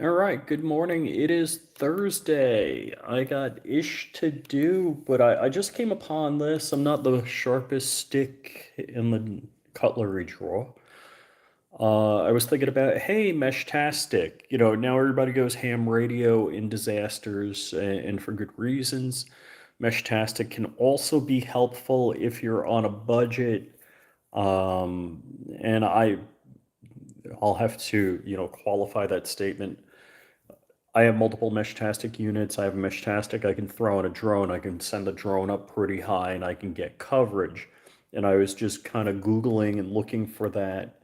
All right, good morning. It is Thursday. I got ish to do, but I just came upon this. I'm not the sharpest stick in the cutlery drawer. I was thinking about, hey, Meshtastic. Now everybody goes ham radio in disasters and for good reasons. Meshtastic can also be helpful if you're on a budget. And I'll have to, qualify that statement. I have multiple Meshtastic units. I have a Meshtastic I can throw in a drone. I can send the drone up pretty high and I can get coverage. And I was just kind of Googling and looking for that.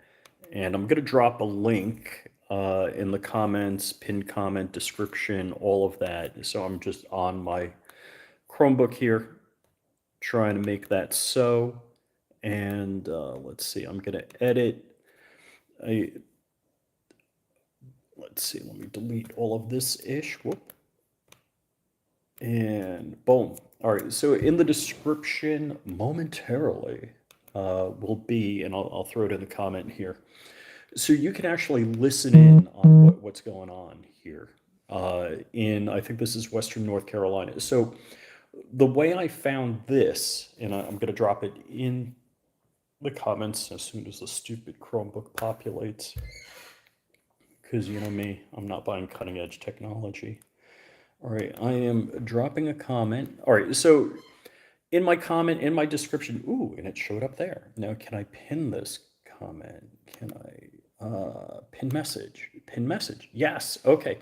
And I'm going to drop a link in the comments, pinned comment, description, all of that. So I'm just on my Chromebook here trying to make that so. And let's see, I'm going to edit. I, let's see, let me delete all of this ish. Whoop. And boom. All right. So in the description momentarily will be, and I'll throw it in the comment here. So you can actually listen in on what's going on here. I think this is Western North Carolina. So the way I found this, and I'm going to drop it in the comments as soon as the stupid Chromebook populates, because you know me, I'm not buying cutting edge technology. All right, I am dropping a comment. All right, so in my comment, in my description, ooh, and it showed up there. Now, can I pin this comment? Can I pin message? Pin message, yes, okay.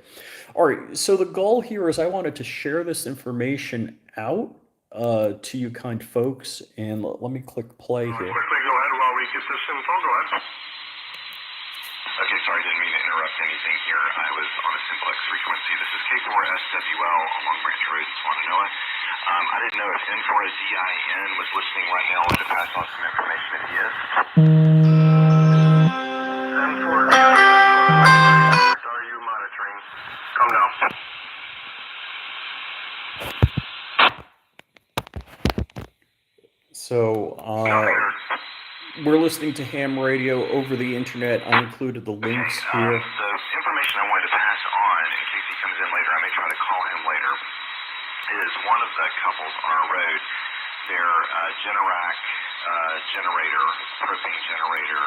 All right, so the goal here is I wanted to share this information out to you kind folks, and let me click play here. Quickly go ahead while we get this info. Go ahead. Okay, sorry, didn't mean to interrupt anything here. I was on a simplex frequency. This is K4SWL along Branch Road in Swannanoa. I didn't know if N4DIN was listening right now or to pass on some information if he is. N4DIN, are you monitoring? Come down. So we're listening to ham radio over the internet. I included the links here. The information I wanted to pass on, in case he comes in later, I may try to call him later, is one of the couples on our road, their Generac generator, propane generator,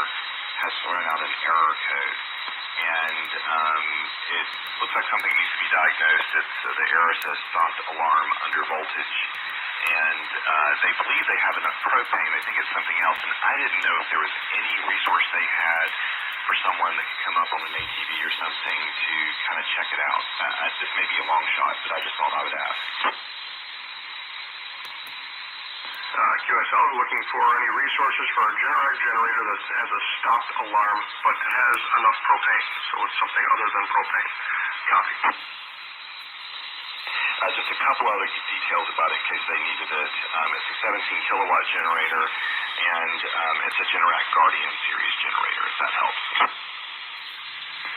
has thrown out an error code. And it looks like something needs to be diagnosed. The error says stopped alarm under voltage. And they believe they have enough propane. They think it's something else. And I didn't know if there was any resource they had for someone that could come up on an ATV or something to kind of check it out. This may be a long shot, but I just thought I would ask. QSL is looking for any resources for a Generac generator that has a stopped alarm but has enough propane. So it's something other than propane. Copy. Just a couple other details about it in case they needed it. It's a 17 kilowatt generator, and it's a Generac Guardian series generator, if that helps.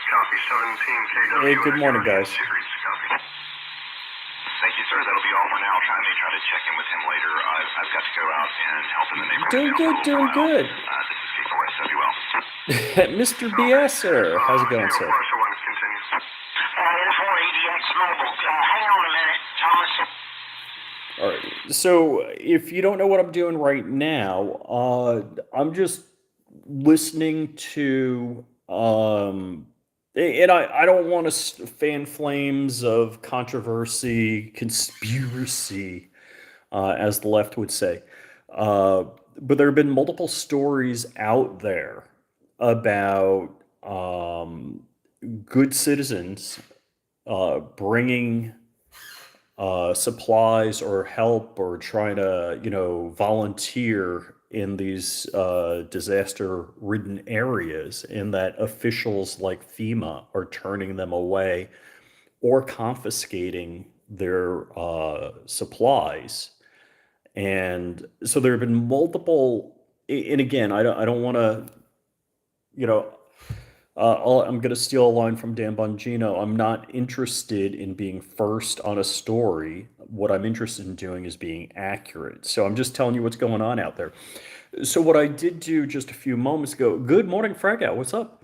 Copy, 17 kW. Hey, good morning, guys. Series, copy. Thank you, sir. That'll be all for now. I may try to check in with him later. I've got to go out and help in the neighborhood. Doing good. This is K4SWL. Mr. BSer, how's it going, sir? N4ADX Mobile. Hang on a minute, Thomas. All right. So if you don't know what I'm doing right now, I'm just listening to, and I don't want to fan flames of controversy, conspiracy, as the left would say. But there have been multiple stories out there about good citizens bringing supplies or help or trying to, volunteer in these disaster-ridden areas, and that officials like FEMA are turning them away or confiscating their supplies. And so there have been multiple, and again, I don't want to, I'm going to steal a line from Dan Bongino. I'm not interested in being first on a story. What I'm interested in doing is being accurate. So I'm just telling you what's going on out there. So what I did do just a few moments ago, good morning, Frag Out, what's up?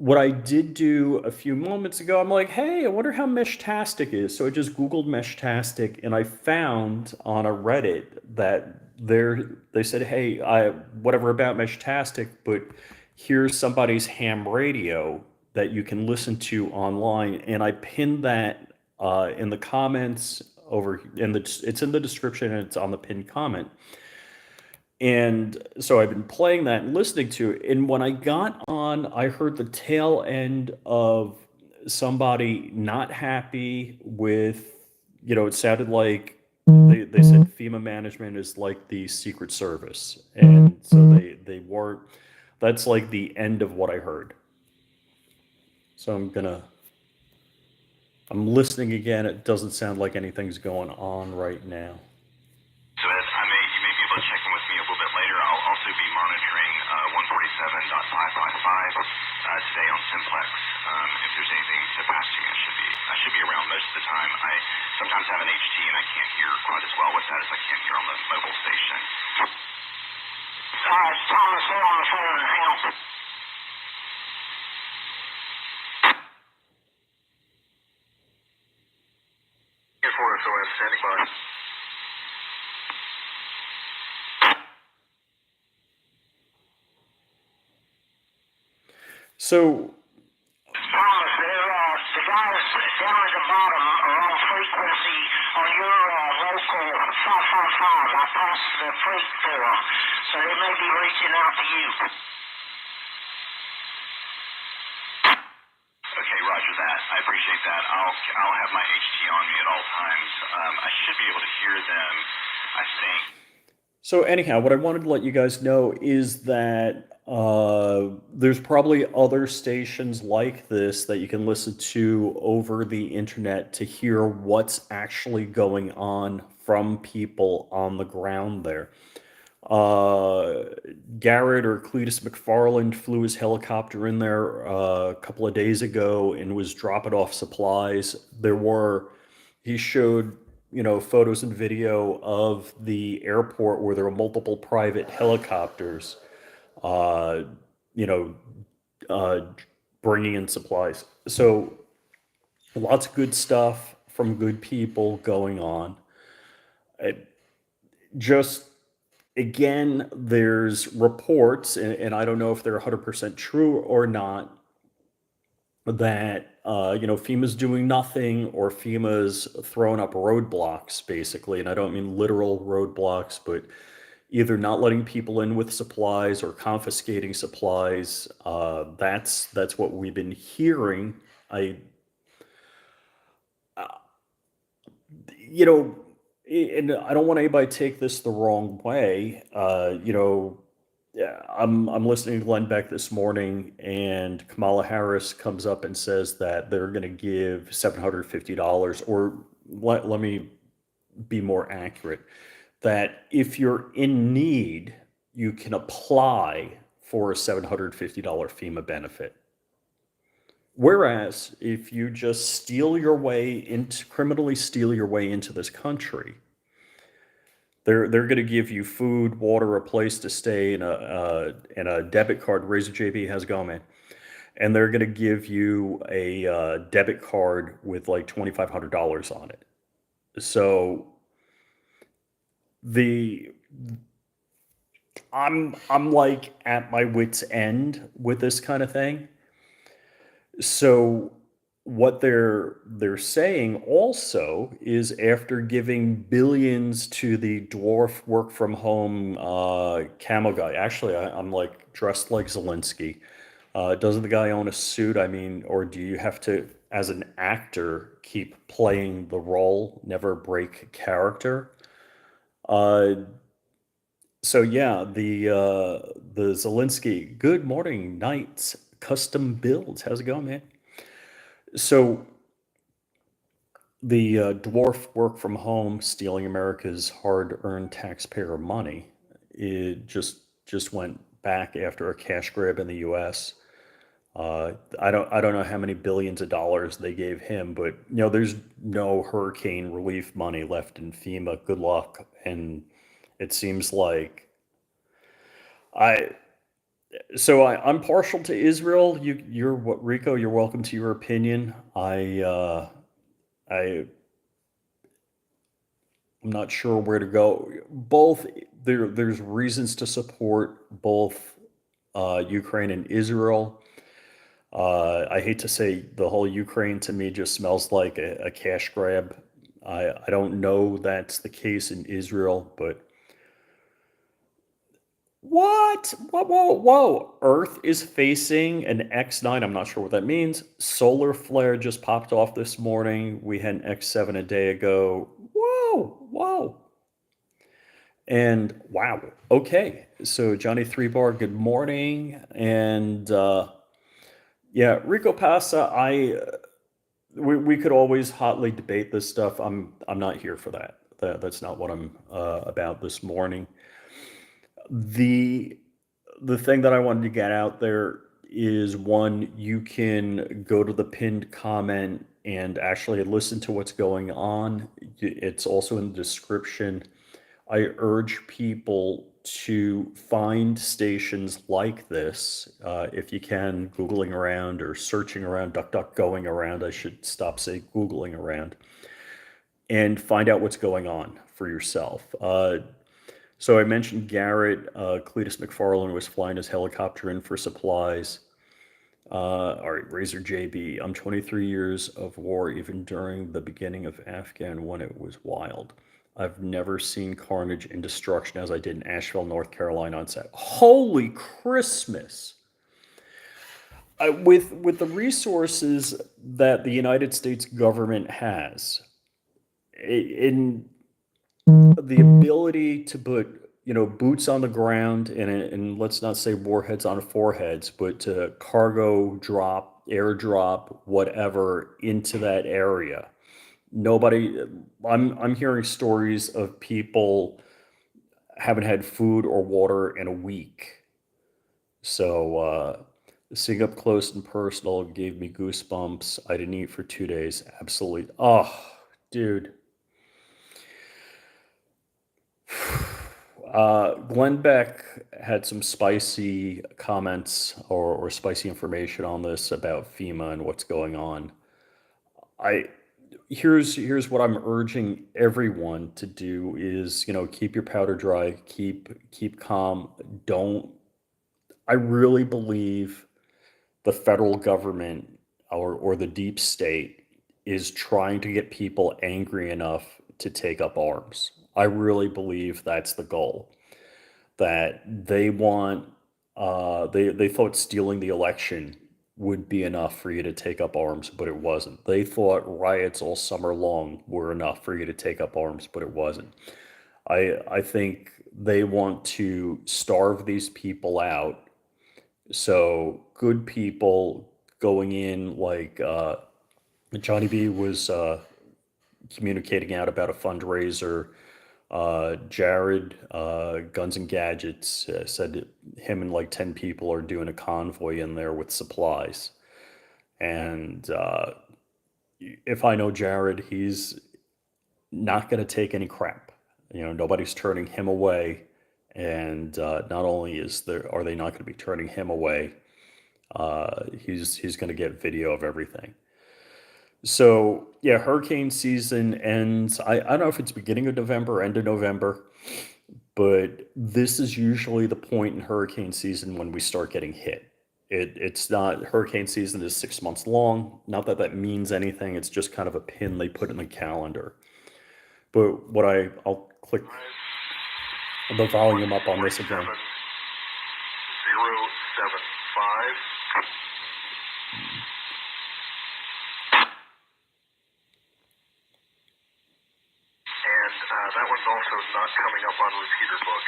what I did do a few moments ago, I'm like, hey, I wonder how Meshtastic is. So I just Googled Meshtastic and I found on a Reddit that they said, hey, I whatever about Meshtastic, but here's somebody's ham radio that you can listen to online. And I pinned that in the comments over in the it's in the description and it's on the pinned comment. And so I've been playing that and listening to it. And when I got on, I heard the tail end of somebody not happy with, it sounded like they said FEMA management is like the Secret Service. And so they weren't, that's like the end of what I heard. So I'm listening again. It doesn't sound like anything's going on right now. So as you may be able to check in with me a little bit later. I'll also be monitoring 147.555 today on Simplex. If there's anything to pass to me, I should be around most of the time. I sometimes have an HT and I can't hear quite as well with that as I can hear on the mobile station. Thomas, they're on the phone now. Here for SOS, standing by. So Thomas, the guys down at the bottom are on frequency on your local 555. I passed the freight for them, so they may be reaching out to you. Okay, roger that. I appreciate that. I'll have my HT on me at all times. I should be able to hear them, I think. So anyhow, what I wanted to let you guys know is that there's probably other stations like this that you can listen to over the internet to hear what's actually going on from people on the ground there. Uh, Garrett or Cletus McFarland flew his helicopter in there a couple of days ago and was dropping off supplies. He showed, photos and video of the airport where there were multiple private helicopters, uh, you know, uh, bringing in supplies. So lots of good stuff from good people going on. It just again, there's reports, and I don't know if they're 100% true or not, that FEMA's doing nothing or FEMA's throwing up roadblocks, basically. And I don't mean literal roadblocks, but either not letting people in with supplies or confiscating supplies. That's what we've been hearing. I you know, and I don't want anybody to take this the wrong way. Yeah, I'm listening to Glenn Beck this morning, and Kamala Harris comes up and says that they're going to give $750, or let me be more accurate, that if you're in need, you can apply for a $750 FEMA benefit. Whereas if you just criminally steal your way into this country, they're going to give you food, water, a place to stay, and a debit card. Razor JB has gone, man, and they're going to give you a debit card with like $2,500 on it. So the I'm like at my wit's end with this kind of thing. So what they're saying also is after giving billions to the dwarf work from home camo guy. Actually, I'm like dressed like Zelensky. Doesn't the guy own a suit? I mean, or do you have to, as an actor, keep playing the role, never break character? Uh, so yeah, the Zelensky. Good morning, Knights Custom Builds. How's it going, man? So the dwarf work from home stealing America's hard-earned taxpayer money. It just went back after a cash grab in the U.S. I don't know how many billions of dollars they gave him, but there's no hurricane relief money left in FEMA. Good luck. And it seems like I So I'm partial to Israel. You're what, Rico? You're welcome to your opinion. I'm not sure where to go. Both there's reasons to support both Ukraine and Israel. I hate to say the whole Ukraine to me just smells like a cash grab. I don't know that's the case in Israel, but what? Whoa, whoa, whoa. Earth is facing an X9. I'm not sure what that means. Solar flare just popped off this morning. We had an X7 a day ago. Whoa, whoa. And wow. Okay. So Johnny Three Bar, good morning. And yeah, Rico Pasa, we could always hotly debate this stuff. I'm not here for that. That's not what I'm about this morning. The the thing that I wanted to get out there is one, you can go to the pinned comment and actually listen to what's going on. It's also in the description. I urge people to find stations like this. If you can, Googling around or searching around, going around. I should stop saying Googling around and find out what's going on for yourself. So I mentioned Garrett. Cletus McFarland was flying his helicopter in for supplies. All right, Razor JB. I'm 23 years of war, even during the beginning of Afghan when it was wild. I've never seen carnage and destruction as I did in Asheville, North Carolina on set. Holy Christmas! With the resources that the United States government has, in the ability to put boots on the ground and let's not say warheads on foreheads, but to cargo drop, airdrop, whatever into that area. Nobody. I'm hearing stories of people haven't had food or water in a week. So seeing up close and personal gave me goosebumps. I didn't eat for 2 days. Absolutely. Oh, dude. Glenn Beck had some spicy comments or spicy information on this about FEMA and what's going on. I here's what I'm urging everyone to do is, keep your powder dry, keep calm. Don't I really believe the federal government or the deep state is trying to get people angry enough to take up arms. I really believe that's the goal. That they want they thought stealing the election would be enough for you to take up arms, but it wasn't. They thought riots all summer long were enough for you to take up arms, but it wasn't. I think they want to starve these people out. So good people going in like Johnny B was communicating out about a fundraiser. Jared, Guns and Gadgets, said that him and like 10 people are doing a convoy in there with supplies. And if I know Jared, he's not going to take any crap. Nobody's turning him away. And not only are they not going to be turning him away, he's going to get video of everything. So yeah, hurricane season ends. I don't know if it's beginning of November, end of November, but this is usually the point in hurricane season when we start getting hit. It's not hurricane season is 6 months long. Not that that means anything. It's just kind of a pin they put in the calendar. But I'll click the volume up on this again. 075. And that one's also not coming up on repeater book.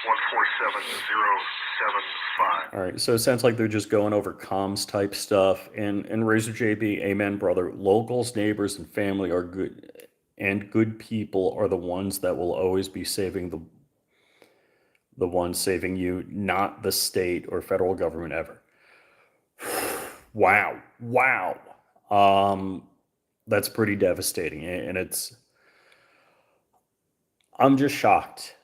147075. All right, so it sounds like they're just going over comms type stuff. And Razor JB, amen, brother. Locals, neighbors, and family are good, and good people are the ones that will always be saving the ones saving you, not the state or federal government ever. Wow, wow. That's pretty devastating, and I'm just shocked.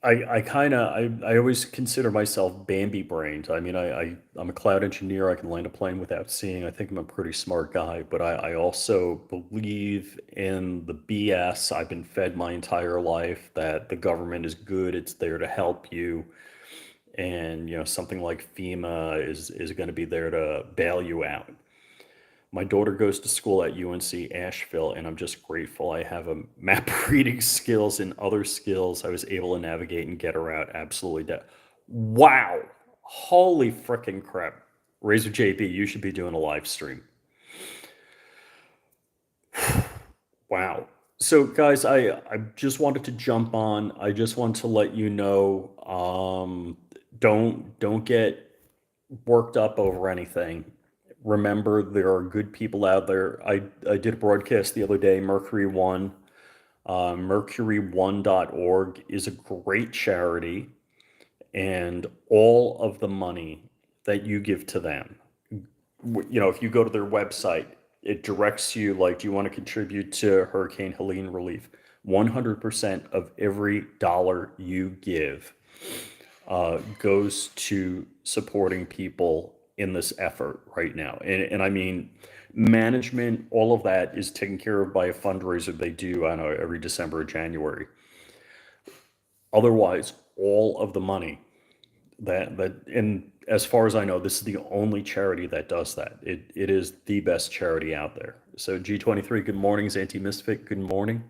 I kind of I always consider myself Bambi brained. I mean, I'm a cloud engineer. I can land a plane without seeing. I think I'm a pretty smart guy, but I also believe in the BS I've been fed my entire life that the government is good. It's there to help you, and something like FEMA is going to be there to bail you out. My daughter goes to school at UNC Asheville, and I'm just grateful I have a map reading skills and other skills. I was able to navigate and get her out absolutely dead. Wow. Holy freaking crap. Razor JB, you should be doing a live stream. Wow. So guys, I just wanted to jump on. I just want to let you know, don't get worked up over anything. Remember, there are good people out there. I did a broadcast the other day, Mercury One. Mercury1.org is a great charity, and all of the money that you give to them, if you go to their website, it directs you, like, do you want to contribute to Hurricane Helene relief? 100% of every dollar you give goes to supporting people in this effort right now. And I mean, management, all of that is taken care of by a fundraiser they do, I don't know, every December or January. Otherwise, all of the money and as far as I know, this is the only charity that does that. It is the best charity out there. So G23, good morning. Zanti Misfit, good morning.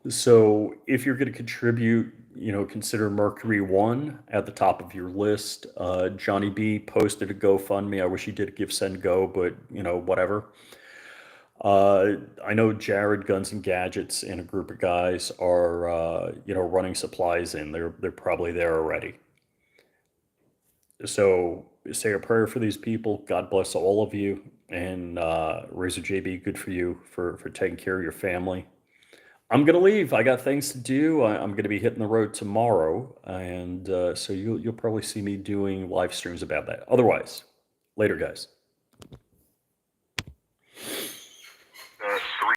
So if you're going to contribute, consider Mercury One at the top of your list. Johnny B posted a GoFundMe. I wish he did a Give Send Go, but whatever. I know Jared Guns and Gadgets and a group of guys are running supplies in. They're probably there already. So say a prayer for these people. God bless all of you. And Razor JB, good for you for taking care of your family. I'm gonna leave. I got things to do. I'm gonna be hitting the road tomorrow, and so you'll probably see me doing live streams about that. Otherwise, later, guys.